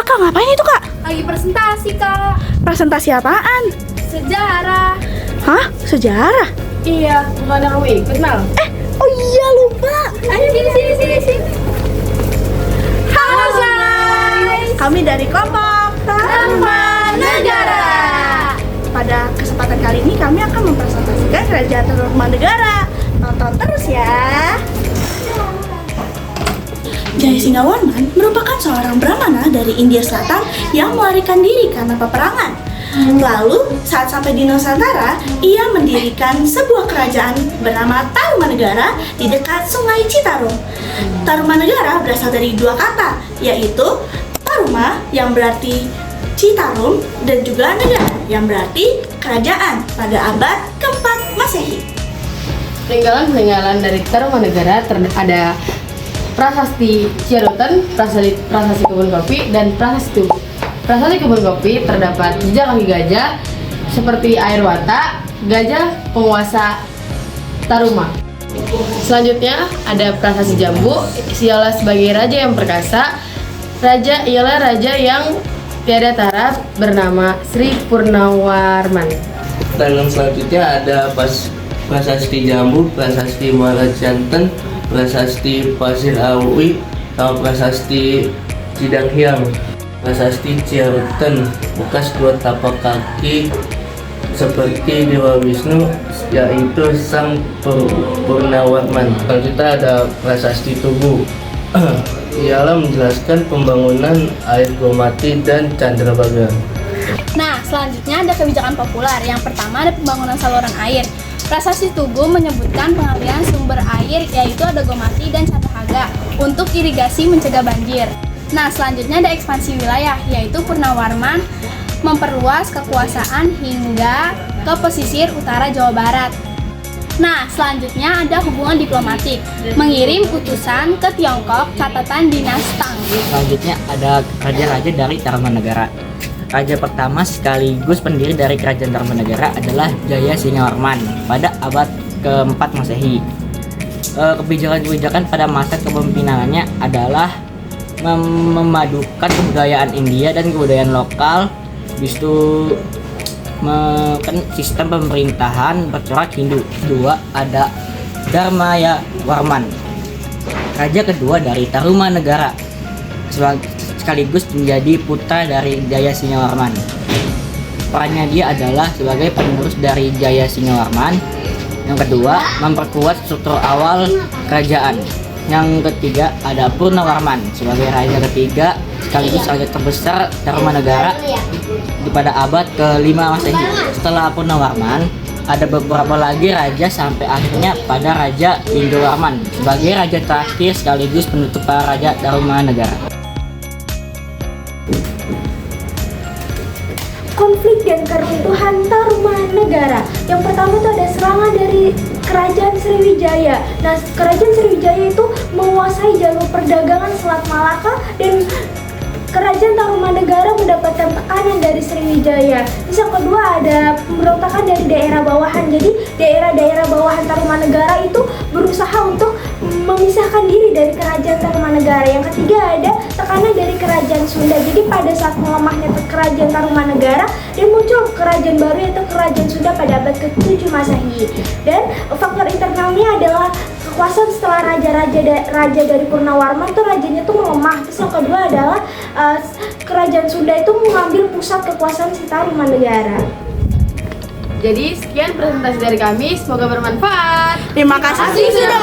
Kakak ngapain itu, Kak? Lagi presentasi, Kak. Presentasi apaan? Sejarah. Hah? Sejarah? Iya, bukannya kamu ikut, Mal? Oh iya, lupa. Ayo sini. Halo, guys. Kami dari kelompok Taruman Negara. Pada kesempatan kali ini kami akan mempresentasikan Kerajaan Tarumanegara. Tonton terus ya. Jayasingawarman merupakan seorang brahmana dari India Selatan yang melarikan diri karena peperangan. Lalu, saat sampai di Nusantara, ia mendirikan sebuah kerajaan bernama Tarumanegara di dekat Sungai Citarum. Tarumanegara berasal dari dua kata, yaitu Taruma yang berarti Citarum dan juga negara yang berarti kerajaan pada abad keempat Masehi. Peninggalan dari Tarumanegara ada Prasasti Ciarutan, Prasasti Kebun Kopi, dan Prasasti Kebun Kopi terdapat jejak kaki gajah seperti air wata, gajah penguasa Taruma. Selanjutnya ada Prasasti Jambu, ialah sebagai raja yang perkasa. Raja ialah raja yang tiada tara bernama Sri Purnawarman. Dan yang selanjutnya ada Prasasti Jambu, Prasasti Muara Janten, Prasasti Pasir Awi, sama Prasasti Cidanghyang. Prasasti Ciarutan, bekas dua tapak kaki seperti Dewa Wisnu, yaitu Sang Purnawarman. Selanjutnya ada Prasasti Tugu, ialah menjelaskan pembangunan air Gomati dan Candrabaga. Nah, selanjutnya ada kebijakan populer. Yang pertama ada pembangunan saluran air. Prasasti Tugu menyebutkan pengalihan sumber air yaitu ada Gomati dan Candrabaga untuk irigasi mencegah banjir. Nah, selanjutnya ada ekspansi wilayah, yaitu Purnawarman memperluas kekuasaan hingga ke pesisir utara Jawa Barat. Nah, selanjutnya ada hubungan diplomatik, mengirim utusan ke Tiongkok, catatan dinas Tang. Selanjutnya ada raja-raja dari Tarumanegara. Raja pertama sekaligus pendiri dari Kerajaan Tarumanegara adalah Jayasingawarman pada abad keempat Masehi. Kebijakan-kebijakan pada masa kepemimpinannya adalah memadukan kebudayaan India dan kebudayaan lokal, justru sistem pemerintahan bercorak Hindu. Kedua ada Dharmaya Warman, raja kedua dari Tarumanegara, sekaligus menjadi putra dari Jayasingawarman. Perannya dia adalah sebagai penerus dari Jayasingawarman. Yang kedua, memperkuat struktur awal kerajaan. Yang ketiga ada Purnawarman sebagai raja ketiga sekaligus raja terbesar Tarumanegara pada abad ke-5 Masehi. Setelah Purnawarman ada beberapa lagi raja sampai akhirnya pada Raja Indrowarman sebagai raja terakhir sekaligus penutup para raja Tarumanegara. Konflik dan keruntuhan Tarumanegara. Yang pertama itu ada serangan dari Kerajaan Sriwijaya. Nah, Kerajaan Sriwijaya itu menguasai jalur perdagangan Selat Malaka dan Kerajaan Tarumanegara mendapatkan tekanan dari Sriwijaya. Terus yang kedua ada pemberontakan dari daerah bawahan. Jadi daerah-daerah bawahan Tarumanegara itu berusaha untuk memisahkan diri dari Kerajaan Tarumanegara. Yang ketiga ada tekanan dari Kerajaan Sunda. Jadi pada saat melemahnya Kerajaan Tarumanegara dan muncul kerajaan baru yaitu Kerajaan Sunda pada abad ke-7 Masehi. Dan faktor internalnya adalah kekuasaan setelah raja dari Purnawarman tuh rajanya tuh melemah. Terus yang kedua adalah Kerajaan Sunda itu mengambil pusat kekuasaan si Tarumanegara. Jadi sekian presentasi dari kami, semoga bermanfaat. Terima kasih sudah